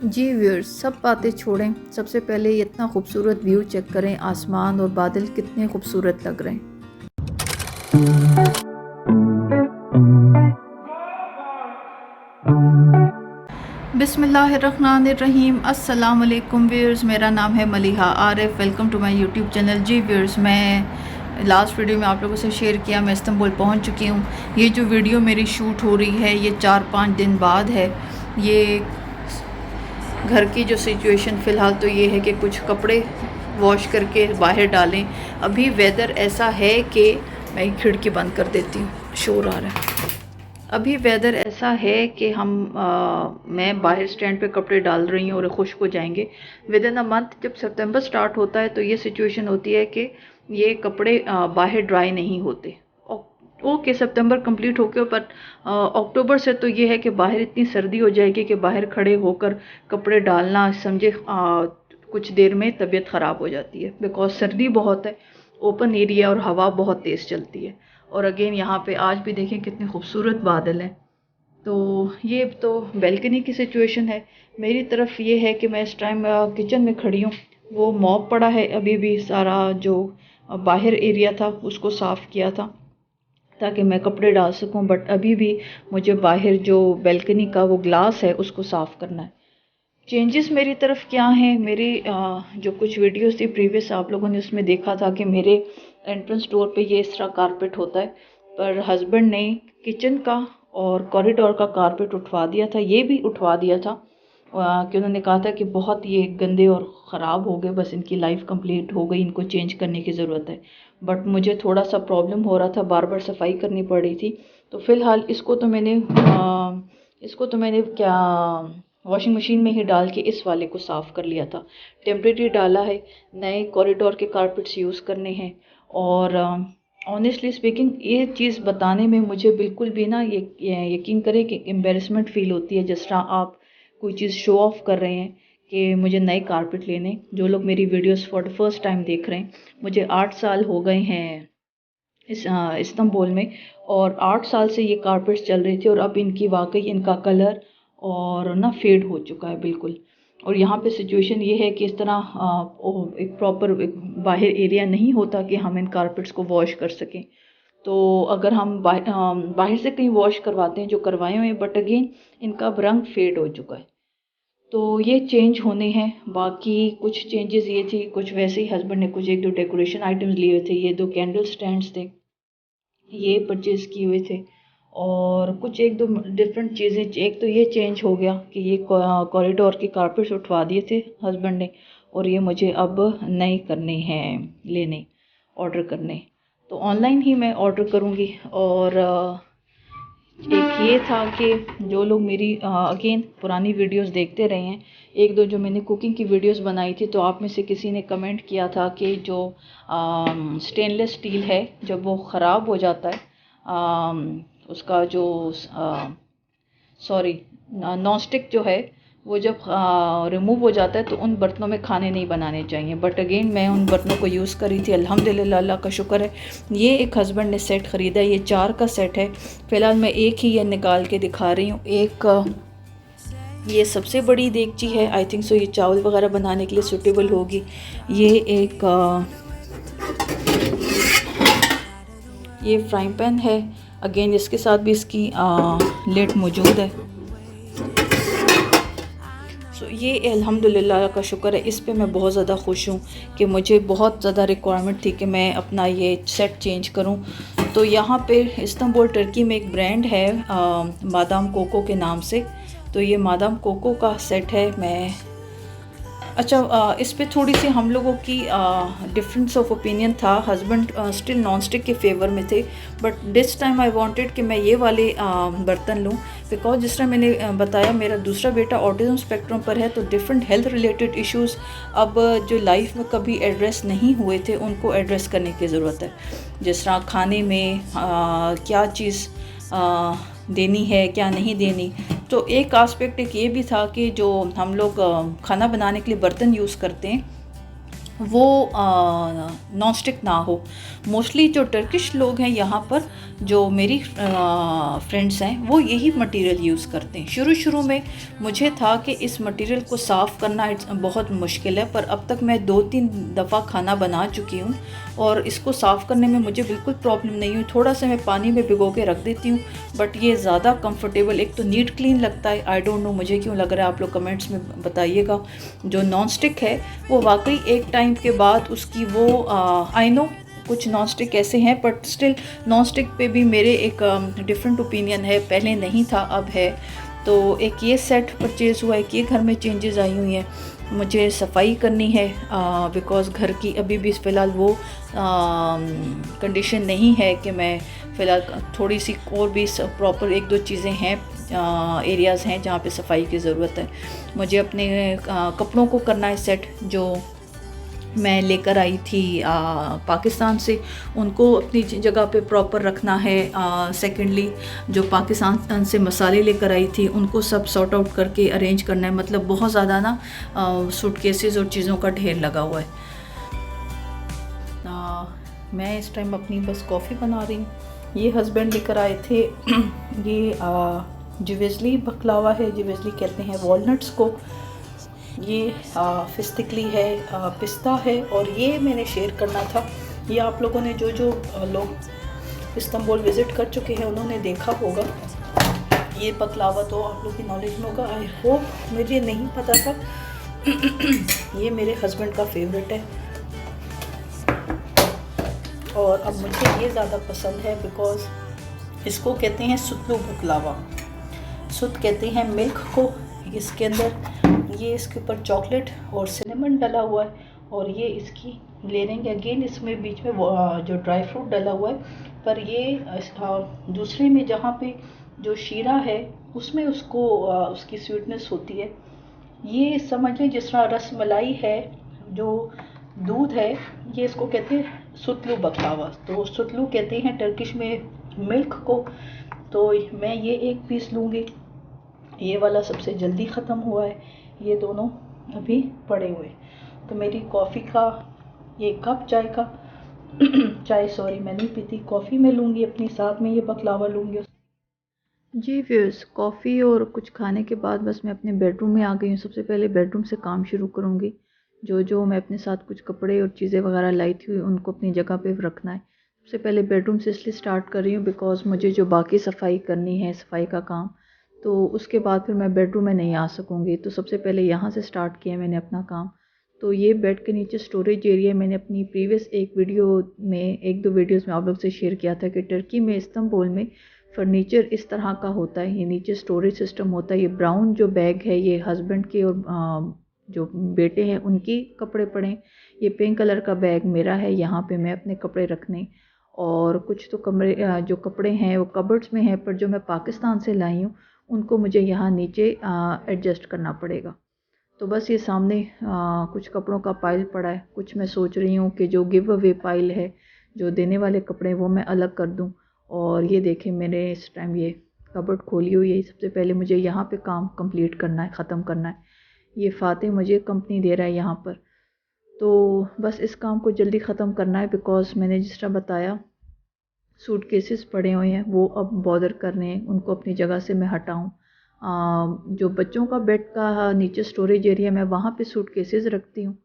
जी viewers, सब बातें छोड़ें, सबसे पहले ये इतना खूबसूरत व्यू चेक करें। आसमान और बादल कितने खूबसूरत लग रहे हैं। बिस्मिल्लाहिर्रहमानिर्रहीम। अस्सलाम वालेकुम व्यूअर्स, मेरा नाम है Maliha Arif. Welcome to my YouTube channel. जी व्यूअर्स, मैं लास्ट वीडियो में आप लोगों से शेयर किया मैं इस्तांबुल पहुंच चुकी हूं। ये जो वीडियो मेरी शूट हो रही है ये 4-5 दिन बाद है। ये घर की जो सिचुएशन फ़िलहाल तो ये है कि कुछ कपड़े वॉश करके बाहर डालें। अभी वेदर ऐसा है कि मैं खिड़की बंद कर देती हूँ, शोर आ रहा है। अभी वेदर ऐसा है कि मैं बाहर स्टैंड पे कपड़े डाल रही हूँ और खुश्क हो जाएंगे विद इन अ मंथ। जब सितंबर स्टार्ट होता है तो ये सिचुएशन होती है कि ये कपड़े बाहर ड्राई नहीं होते। ओके, सितंबर कंप्लीट हो गया, पर अक्टूबर से तो ये है कि बाहर इतनी सर्दी हो जाएगी कि बाहर खड़े होकर कपड़े डालना समझे कुछ देर में तबीयत ख़राब हो जाती है, बिकॉज सर्दी बहुत है, ओपन एरिया और हवा बहुत तेज़ चलती है। और अगेन यहाँ पे आज भी देखें कितने खूबसूरत बादल हैं। तो ये तो बैल्कनी की सिचुएशन है। मेरी तरफ ये है कि मैं इस टाइम किचन में खड़ी हूँ। वो मॉप पड़ा है, अभी भी सारा जो बाहर एरिया था उसको साफ़ किया था ताकि मैं कपड़े डाल सकूं, बट अभी भी मुझे बाहर जो बैल्कनी का वो ग्लास है उसको साफ़ करना है। चेंजेस मेरी तरफ क्या हैं, मेरी जो कुछ वीडियोस थी प्रीवियस आप लोगों ने उसमें देखा था कि मेरे एंट्रेंस डोर पे ये इस तरह कारपेट होता है, पर हस्बैंड ने किचन का और कॉरिडोर का कारपेट उठवा दिया था। ये भी उठवा दिया था कि उन्होंने कहा था कि बहुत ये गंदे और ख़राब हो गए, बस इनकी लाइफ कंप्लीट हो गई, इनको चेंज करने की ज़रूरत है। बट मुझे थोड़ा सा प्रॉब्लम हो रहा था, बार बार सफाई करनी पड़ रही थी। तो फ़िलहाल इसको तो मैंने क्या वॉशिंग मशीन में ही डाल के इस वाले को साफ़ कर लिया था। टेम्परेरी डाला है, नए कॉरिडोर के कारपेट्स यूज़ करने हैं। और ऑनेस्टली स्पीकिंग ये चीज़ बताने में मुझे बिल्कुल भी ना ये यकीन करें कि एम्बेरसमेंट फ़ील होती है, जिस तरह आप कोई चीज़ शो ऑफ़ कर रहे हैं कि मुझे नए कारपेट लेने। जो लोग मेरी videos for the first time देख रहे हैं, मुझे 8 साल हो गए हैं इस्तांबुल में, और 8 साल से ये कारपेट्स चल रही थी और अब इनकी वाकई इनका कलर और ना फेड हो चुका है बिल्कुल। और यहाँ पे सिचुएशन ये है कि इस तरह एक प्रॉपर बाहर एरिया नहीं होता कि हम इन कारपेट्स को वॉश कर सकें। तो अगर हम बाहर से कहीं वॉश करवाते हैं, जो करवाए हुए हैं, बट अगेन इनका अब रंग फेड हो चुका है। तो ये चेंज होने हैं। बाकी कुछ चेंजेस ये थी, कुछ वैसे ही हस्बैंड ने कुछ 1-2 डेकोरेशन आइटम्स लिए हुए थे। ये 2 कैंडल स्टैंड्स थे, ये परचेज़ किए हुए थे। और कुछ 1-2 डिफरेंट चीज़ें, एक तो ये चेंज हो गया कि ये कॉरिडोर के कारपेट्स उठवा दिए थे हस्बैंड ने, और ये मुझे अब नए करने हैं, लेने, ऑर्डर करने। तो ऑनलाइन ही मैं ऑर्डर करूँगी। और एक ये था कि जो लोग मेरी अगेन पुरानी वीडियोस देखते रहे हैं, 1-2 जो मैंने कुकिंग की वीडियोस बनाई थी, तो आप में से किसी ने कमेंट किया था कि जो स्टेनलेस स्टील है जब वो ख़राब हो जाता है, उसका जो सॉरी नॉन स्टिक जो है वो जब रिमूव हो जाता है तो उन बर्तनों में खाने नहीं बनाने चाहिए। बट अगेन मैं उन बर्तनों को यूज़ करी थी, अल्हम्दुलिल्लाह, अल्लाह का शुक्र है। ये एक हस्बैंड ने सेट ख़रीदा है, ये 4 का सेट है। फ़िलहाल मैं एक ही ये निकाल के दिखा रही हूँ। एक ये सबसे बड़ी देगची है, आई थिंक सो ये चावल वगैरह बनाने के लिए सूटेबल होगी। ये एक ये फ्राइंग पैन है, अगेन इसके साथ भी इसकी लिड मौजूद है। सो ये अल्हम्दुलिल्लाह का शुक्र है, इस पे मैं बहुत ज़्यादा खुश हूँ कि मुझे बहुत ज़्यादा रिक्वायरमेंट थी कि मैं अपना ये सेट चेंज करूँ। तो यहाँ पे इस्तांबुल टर्की में एक ब्रांड है मादाम कोको के नाम से, तो ये मादाम कोको का सेट है। मैं इस पे थोड़ी सी हम लोगों की डिफरेंस ऑफ ओपिनियन था। हस्बैंड स्टिल नॉन स्टिक के फेवर में थे, but this time I wanted कि मैं ये वाले बर्तन लूँ, बिकॉज जिस तरह मैंने बताया मेरा दूसरा बेटा ऑटिज़म स्पेक्ट्रम पर है, तो डिफरेंट हेल्थ रिलेटेड इश्यूज़ अब जो लाइफ में कभी एड्रेस नहीं हुए थे उनको एड्रेस करने की ज़रूरत है। जिस तरह खाने में क्या चीज़ देनी है, क्या नहीं देनी। तो एक आस्पेक्ट एक ये भी था कि जो हम लोग खाना बनाने के लिए बर्तन यूज़ करते हैं, वो नॉन स्टिक ना हो। मोस्टली जो टर्किश लोग हैं यहाँ पर, जो मेरी फ्रेंड्स हैं, वो यही मटेरियल यूज़ करते हैं। शुरू शुरू में मुझे था कि इस मटेरियल को साफ़ करना बहुत मुश्किल है, पर अब तक मैं 2-3 दफ़ा खाना बना चुकी हूँ और इसको साफ़ करने में मुझे बिल्कुल प्रॉब्लम नहीं हुई। थोड़ा सा मैं पानी में भिगो के रख देती हूँ, बट ये ज़्यादा कंफर्टेबल, एक तो नीट क्लीन लगता है। आई डोंट नो मुझे क्यों लग रहा है, आप लोग कमेंट्स में बताइएगा। जो नॉन स्टिक है वो वाकई एक टाइम के बाद उसकी वो आई नो कुछ नॉन स्टिक ऐसे हैं, बट स्टिल नॉन स्टिक पे भी मेरे एक डिफरेंट ओपिनियन है। पहले नहीं था, अब है। तो एक ये सेट परचेज़ हुआ है, एक ये घर में चेंजेस आई हुई हैं। मुझे सफाई करनी है बिकॉज़ घर की अभी भी फ़िलहाल वो कंडीशन नहीं है कि मैं फ़िलहाल थोड़ी सी और भी प्रॉपर 1-2 चीज़ें हैं, एरियाज़ हैं जहाँ पे सफाई की ज़रूरत है। मुझे अपने कपड़ों को करना है सेट, जो मैं लेकर आई थी पाकिस्तान से, उनको अपनी जगह पे प्रॉपर रखना है। सेकेंडली जो पाकिस्तान से मसाले लेकर आई थी उनको सब सॉर्ट आउट करके अरेंज करना है। मतलब बहुत ज़्यादा ना सूटकेसेस और चीज़ों का ढेर लगा हुआ है। मैं इस टाइम अपनी बस कॉफ़ी बना रही हूँ। ये हस्बैंड लेकर आए थे ये जिवेजली बकलावा है, जिवेजली कहते हैं वॉलनट्स को। ये फिस्टिकली है, पिस्ता है, और ये मैंने शेयर करना था। ये आप लोगों ने जो लोग इस्तांबुल विज़िट कर चुके हैं उन्होंने देखा होगा। ये बकलावा तो आप लोग की नॉलेज में होगा। आई होप, मुझे नहीं पता था। ये मेरे हस्बैंड का फेवरेट है और अब मुझे ये ज़्यादा पसंद है बिकॉज़ इसको कहते हैं सुतलू बकलावा। सुत कहते हैं मिल्क को। इसके अंदर ये इसके ऊपर चॉकलेट और सिनेमन डला हुआ है, और ये इसकी लेयरिंग अगेन इसमें बीच में जो ड्राई फ्रूट डला हुआ है। पर ये दूसरे में जहाँ पे जो शीरा है उसमें उसको उसकी स्वीटनेस होती है। ये समझ लें जिस तरह रस मलाई है, जो दूध है, ये इसको कहते हैं सुतलू बकलावा। तो सुतलू कहते हैं टर्किश में मिल्क को। तो मैं ये एक पीस लूँगी। ये वाला सबसे जल्दी ख़त्म हुआ है, ये दोनों अभी पड़े हुए। तो मेरी कॉफ़ी का ये कप चाय का चाय सॉरी मैं नहीं पीती, कॉफ़ी में लूँगी अपनी, साथ में ये बकलावा लूँगी। जी व्यूअर्स, कॉफ़ी और कुछ खाने के बाद बस मैं अपने बेडरूम में आ गई हूँ। सबसे पहले बेडरूम से काम शुरू करूँगी। जो मैं अपने साथ कुछ कपड़े और चीज़ें वगैरह लाई थी उनको अपनी जगह पे रखना है। सबसे पहले बेडरूम से इसलिए स्टार्ट कर रही हूँ बिकॉज़ मुझे जो बाकी सफाई करनी है, सफाई का काम, तो उसके बाद फिर मैं बेडरूम में नहीं आ सकूँगी। तो सबसे पहले यहाँ से स्टार्ट किया मैंने अपना काम। तो ये बेड के नीचे स्टोरेज एरिया, मैंने अपनी प्रीवियस एक वीडियो में 1-2 वीडियोज़ में आप लोग से शेयर किया था कि टर्की में इस्तांबुल में फर्नीचर इस तरह का होता है। ये नीचे स्टोरेज सिस्टम होता है। ये ब्राउन जो बैग है ये हस्बैंड के और जो बेटे हैं उनकी कपड़े पड़े। ये पिंक कलर का बैग मेरा है, यहाँ पे मैं अपने कपड़े रखने, और कुछ तो कमरे जो कपड़े हैं वो कबर्ड्स में हैं, पर जो मैं पाकिस्तान से लाई हूँ उनको मुझे यहाँ नीचे एडजस्ट करना पड़ेगा। तो बस ये सामने कुछ कपड़ों का पाइल पड़ा है। कुछ मैं सोच रही हूँ कि जो गिव अवे पाइल है, जो देने वाले कपड़े वो मैं अलग कर दूँ। और ये देखें मैंने इस टाइम ये कबर्ड खोली हुई है। सबसे पहले मुझे यहाँ पे काम कंप्लीट करना है, ख़त्म करना है। ये फ़ातिह मुझे कंपनी दे रहा है यहाँ पर, तो बस इस काम को जल्दी ख़त्म करना है बिकॉज़ मैंने जिस तरह बताया सूटकेसेस पड़े हुए हैं वो अब बॉदर कर रहे हैं, उनको अपनी जगह से मैं हटाऊँ। जो बच्चों का बेड का नीचे स्टोरेज एरिया मैं वहाँ पे सूटकेसेस रखती हूँ,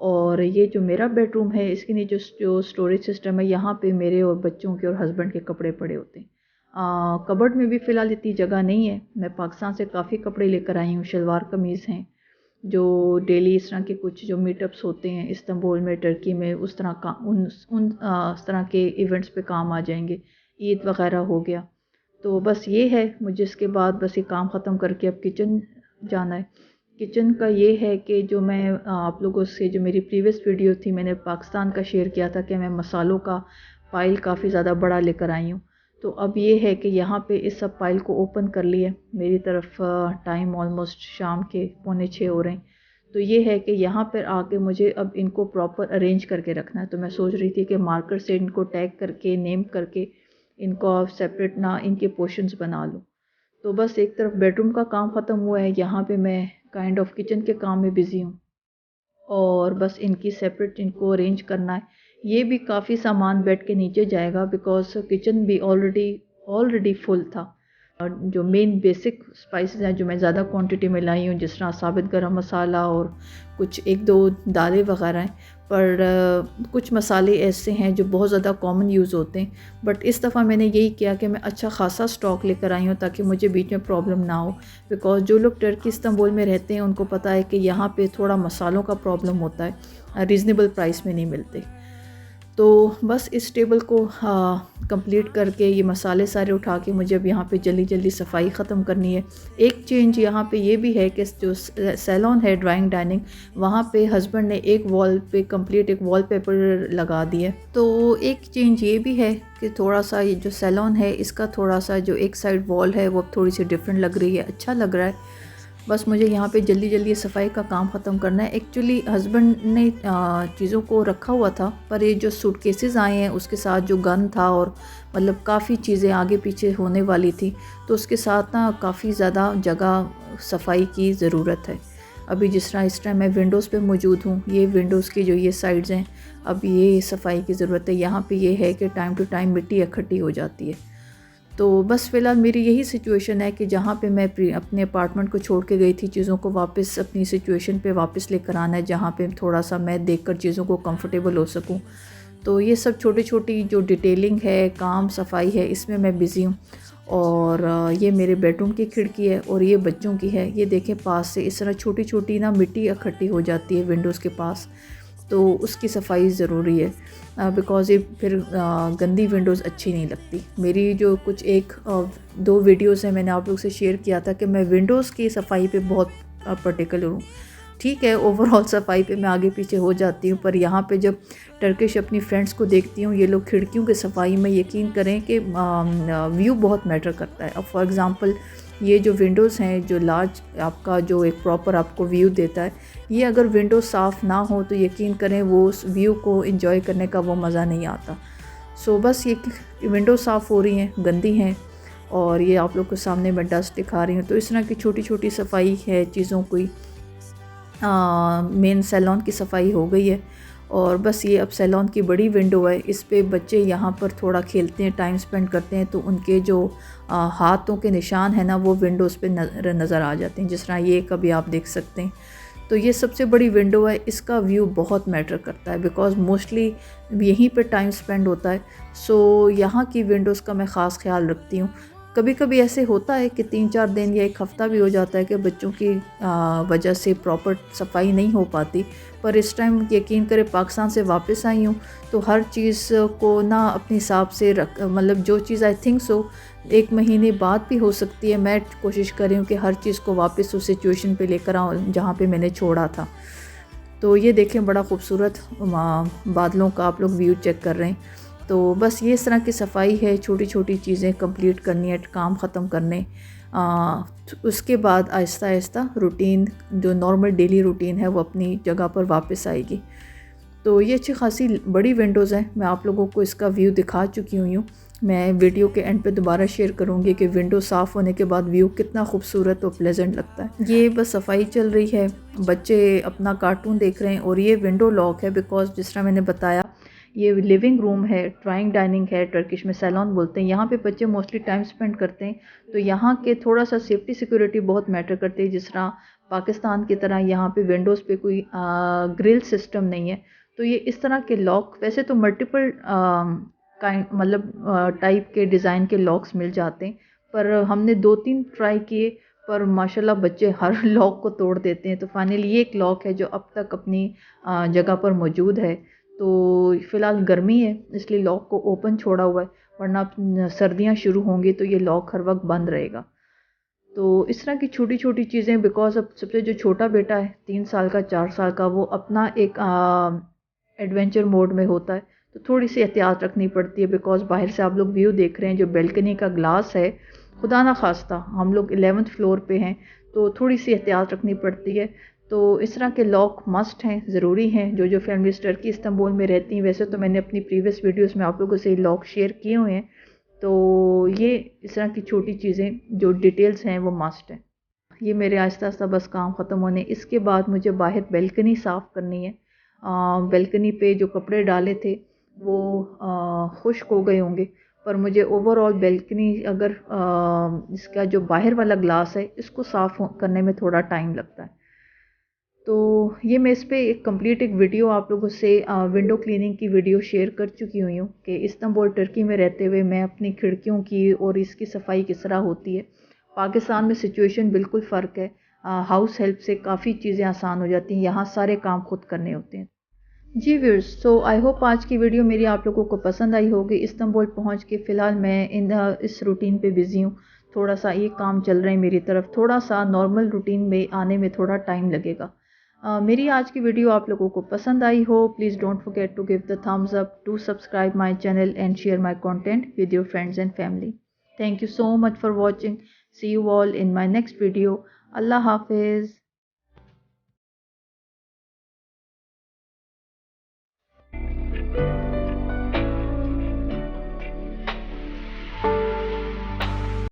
और ये जो मेरा बेडरूम है इसके नीचे जो स्टोरेज सिस्टम है यहाँ पे मेरे और बच्चों के और हस्बैंड के कपड़े पड़े होते हैं। कबर्ड में भी फ़िलहाल इतनी जगह नहीं है। मैं पाकिस्तान से काफ़ी कपड़े लेकर आई हूँ, शलवार कमीज़ हैं जो डेली इस तरह के कुछ जो मीटअप्स होते हैं इस्तांबुल में, टर्की में, उस तरह का उन तरह के इवेंट्स पे काम आ जाएंगे। ईद वगैरह हो गया। तो बस ये है, मुझे इसके बाद बस ये काम ख़त्म करके अब किचन जाना है। किचन का ये है कि जो मैं आप लोगों से जो मेरी प्रीवियस वीडियो थी मैंने पाकिस्तान का शेयर किया था कि मैं मसालों का पाइल काफ़ी ज़्यादा बड़ा लेकर आई हूँ। तो अब ये है कि यहाँ पे इस सब पाइल को ओपन कर लिए। मेरी तरफ टाइम ऑलमोस्ट शाम के 5:45 हो रहे हैं। तो ये है कि यहाँ पर आके मुझे अब इनको प्रॉपर अरेंज करके रखना है। तो मैं सोच रही थी कि मार्कर से इनको टैग करके, नेम करके, इनको आप सेपरेट ना इनके पोर्शंस बना लूँ। तो बस एक तरफ बेडरूम का काम ख़त्म हुआ है, यहाँ पे मैं काइंड ऑफ किचन के काम में बिज़ी हूँ। और बस इनकी सेपरेट इनको अरेंज करना है। ये भी काफ़ी सामान बेड के नीचे जाएगा बिकॉज किचन भी ऑलरेडी फुल था। और जो मेन बेसिक स्पाइसेस हैं जो मैं ज़्यादा क्वांटिटी में लाई हूँ, जिस तरह साबित गरम मसाला और कुछ एक दो दालें वगैरह हैं, पर कुछ मसाले ऐसे हैं जो बहुत ज़्यादा कॉमन यूज़ होते हैं। बट इस दफ़ा मैंने यही किया कि मैं अच्छा खासा स्टॉक लेकर आई हूँ ताकि मुझे बीच में प्रॉब्लम ना हो। बिकॉज़ जो लोग टर्की इस्तांबुल में रहते हैं उनको पता है कि यहाँ पे थोड़ा मसालों का प्रॉब्लम होता है, रीज़नेबल प्राइस में नहीं मिलते। तो बस इस टेबल को कंप्लीट करके ये मसाले सारे उठा के मुझे अब यहाँ पे जल्दी जल्दी सफाई ख़त्म करनी है। एक चेंज यहाँ पे ये भी है कि जो सैलून है ड्राइंग डाइनिंग, वहाँ पे हस्बैंड ने एक वॉल पे कंप्लीट एक वॉलपेपर लगा दिया। तो एक चेंज ये भी है कि थोड़ा सा ये जो सैलून है इसका थोड़ा सा जो एक साइड वॉल है वो थोड़ी सी डिफरेंट लग रही है, अच्छा लग रहा है। बस मुझे यहाँ पे जल्दी जल्दी सफाई का काम ख़त्म करना है। एक्चुअली हस्बैंड ने चीज़ों को रखा हुआ था, पर ये जो सूटकेसेस आए हैं उसके साथ जो गन था और मतलब काफ़ी चीज़ें आगे पीछे होने वाली थी, तो उसके साथ ना काफ़ी ज़्यादा जगह सफाई की ज़रूरत है। अभी जिस तरह इस टाइम मैं विंडोज़ पे मौजूद हूँ, ये विंडोज़ की जो ये साइड्स हैं, अब ये सफाई की ज़रूरत है। यहाँ पे ये है कि टाइम टू टाइम मिट्टी इकट्ठी हो जाती है। तो बस फ़िलहाल मेरी यही सिचुएशन है कि जहाँ पे मैं अपने अपार्टमेंट को छोड़ के गई थी, चीज़ों को वापस अपनी सिचुएशन पे वापस लेकर आना है, जहाँ पे थोड़ा सा मैं देखकर चीज़ों को कंफर्टेबल हो सकूँ। तो ये सब छोटी छोटी जो डिटेलिंग है, काम सफाई है, इसमें मैं बिज़ी हूँ। और ये मेरे बेडरूम की खिड़की है और ये बच्चों की है। ये देखें पास से इस तरह छोटी छोटी ना मिट्टी इकट्ठी हो जाती है विंडोज़ के पास, तो उसकी सफाई ज़रूरी है बिकॉज़ ये फिर गंदी विंडोज़ अच्छी नहीं लगती। मेरी जो कुछ एक दो वीडियोज़ हैं मैंने आप लोग से शेयर किया था कि मैं विंडोज़ की सफाई पे बहुत पर्टिकुलर हूँ। ठीक है, ओवरऑल सफाई पे मैं आगे पीछे हो जाती हूँ, पर यहाँ पे जब टर्किश अपनी फ्रेंड्स को देखती हूँ, ये लोग खिड़कियों की सफाई में यकीन करें कि व्यू बहुत मैटर करता है। अब फॉर एग्ज़ाम्पल ये जो विंडोज़ हैं, जो लार्ज आपका जो एक प्रॉपर आपको व्यू देता है, ये अगर विंडो साफ़ ना हो तो यकीन करें वो उस व्यू को एंजॉय करने का वो मज़ा नहीं आता। सो बस ये विंडो साफ़ हो रही हैं, गंदी हैं, और ये आप लोग को सामने मैं डस्ट दिखा रही हूँ। तो इस तरह की छोटी छोटी सफाई है चीज़ों की। मेन सैलून की सफाई हो गई है और बस ये अब सैलून की बड़ी विंडो है, इस पे बच्चे यहाँ पर थोड़ा खेलते हैं, टाइम स्पेंड करते हैं, तो उनके जो हाथों के निशान हैं ना वो विंडोज़ पे नज़र आ जाते हैं, जिस तरह ये कभी आप देख सकते हैं। तो ये सबसे बड़ी विंडो है, इसका व्यू बहुत मैटर करता है बिकॉज़ मोस्टली यहीं पे टाइम स्पेंड होता है। सो यहाँ की विंडोज़ का मैं ख़ास ख्याल रखती हूँ। कभी कभी ऐसे होता है कि 3-4 दिन या एक हफ़्ता भी हो जाता है कि बच्चों की वजह से प्रॉपर सफाई नहीं हो पाती, पर इस टाइम यकीन करें पाकिस्तान से वापस आई हूँ तो हर चीज़ को ना अपने हिसाब से रख, मतलब जो चीज़ आई थिंक सो 1 महीने बाद भी हो सकती है, मैं कोशिश कर रही हूँ कि हर चीज़ को वापस उस सिचुएशन पे लेकर आऊँ जहाँ पे मैंने छोड़ा था। तो ये देखें बड़ा ख़ूबसूरत बादलों का आप लोग व्यू चेक कर रहे हैं। तो बस ये इस तरह की सफाई है, छोटी छोटी चीज़ें कंप्लीट करनी है, काम ख़त्म करने। उसके बाद आहिस्ता आहिस्ता रूटीन जो नॉर्मल डेली रूटीन है वो अपनी जगह पर वापस आएगी। तो ये अच्छी खासी बड़ी विंडोज़ हैं, मैं आप लोगों को इसका व्यू दिखा चुकी हुई हूँ। मैं वीडियो के एंड पे दोबारा शेयर करूँगी कि विंडो साफ़ होने के बाद व्यू कितना खूबसूरत और प्लेजेंट लगता है। ये बस सफाई चल रही है, बच्चे अपना कार्टून देख रहे हैं और ये विंडो लॉक है बिकॉज़ जिस तरह मैंने बताया ये लिविंग रूम है, ड्राइंग डाइनिंग है, टर्किश में सैलून बोलते हैं, यहाँ पे बच्चे मोस्टली टाइम स्पेंड करते हैं। तो यहाँ के थोड़ा सा सेफ्टी सिक्योरिटी बहुत मैटर करती है, जिस तरह पाकिस्तान की तरह यहाँ पे विंडोज़ पे कोई ग्रिल सिस्टम नहीं है। तो ये इस तरह के लॉक, वैसे तो मल्टीपल काइंड मतलब टाइप के डिज़ाइन के लॉक्स मिल जाते हैं, पर हमने 2-3 ट्राई किए, पर माशाल्लाह बच्चे हर लॉक को तोड़ देते हैं। तो फाइनली ये एक लॉक है जो अब तक अपनी जगह पर मौजूद है। तो फ़िलहाल गर्मी है इसलिए लॉक को ओपन छोड़ा हुआ है, वरना सर्दियाँ शुरू होंगी तो ये लॉक हर वक्त बंद रहेगा। तो इस तरह की छोटी छोटी चीज़ें, बिकॉज़ अब सबसे जो छोटा बेटा है 3 साल का 4 साल का, वो अपना एक एडवेंचर मोड में होता है, तो थोड़ी सी एहतियात रखनी पड़ती है बिकॉज़ बाहर से आप लोग व्यू देख रहे हैं, जो बैल्कनी का ग्लास है, खुदा ना खास्ता हम लोग 11th फ्लोर पे हैं, तो थोड़ी सी एहतियात रखनी पड़ती है। तो इस तरह के लॉक मस्ट हैं, ज़रूरी हैं। जो फैमिलीज़ टर्की इस्तांबुल में रहती हैं, वैसे तो मैंने अपनी प्रीवियस वीडियोस में आप लोगों से लॉक शेयर किए हुए हैं, तो ये इस तरह की छोटी चीज़ें जो डिटेल्स हैं वो मस्ट हैं। ये मेरे आहिस्ता आहिस्ता बस काम ख़त्म होने। इसके बाद मुझे बाहर बालकनी साफ़ करनी है। बालकनी पे जो कपड़े डाले थे वो खुश्क हो गए होंगे, पर मुझे ओवरऑल बालकनी अगर इसका जो बाहर वाला ग्लास है इसको साफ़ करने में थोड़ा टाइम लगता है। तो ये मैं इस पे एक कंप्लीट एक वीडियो आप लोगों से विंडो क्लीनिंग की वीडियो शेयर कर चुकी हुई हूँ कि इस्तांबुल टर्की में रहते हुए मैं अपनी खिड़कियों की और इसकी सफाई किस तरह होती है। पाकिस्तान में सिचुएशन बिल्कुल फ़र्क है। हाउस हेल्प से काफ़ी चीज़ें आसान हो जाती हैं, यहाँ सारे काम खुद करने होते हैं। जी व्यूअर्स, सो आई होप आज की वीडियो मेरी आप लोगों को पसंद आई होगी। इस्तांबुल पहुँच के फ़िलहाल मैं इस रूटीन पे बिज़ी हूँ। थोड़ा सा ये काम चल रहे हैं मेरी तरफ, थोड़ा सा नॉर्मल रूटीन में आने में थोड़ा टाइम लगेगा। मेरी आज की वीडियो आप लोगों को पसंद आई हो, please don't forget to give the thumbs up, to subscribe my channel and share my content with your friends and family. Thank you so much for watching. See you all in my next video. अल्लाह हाफिज़।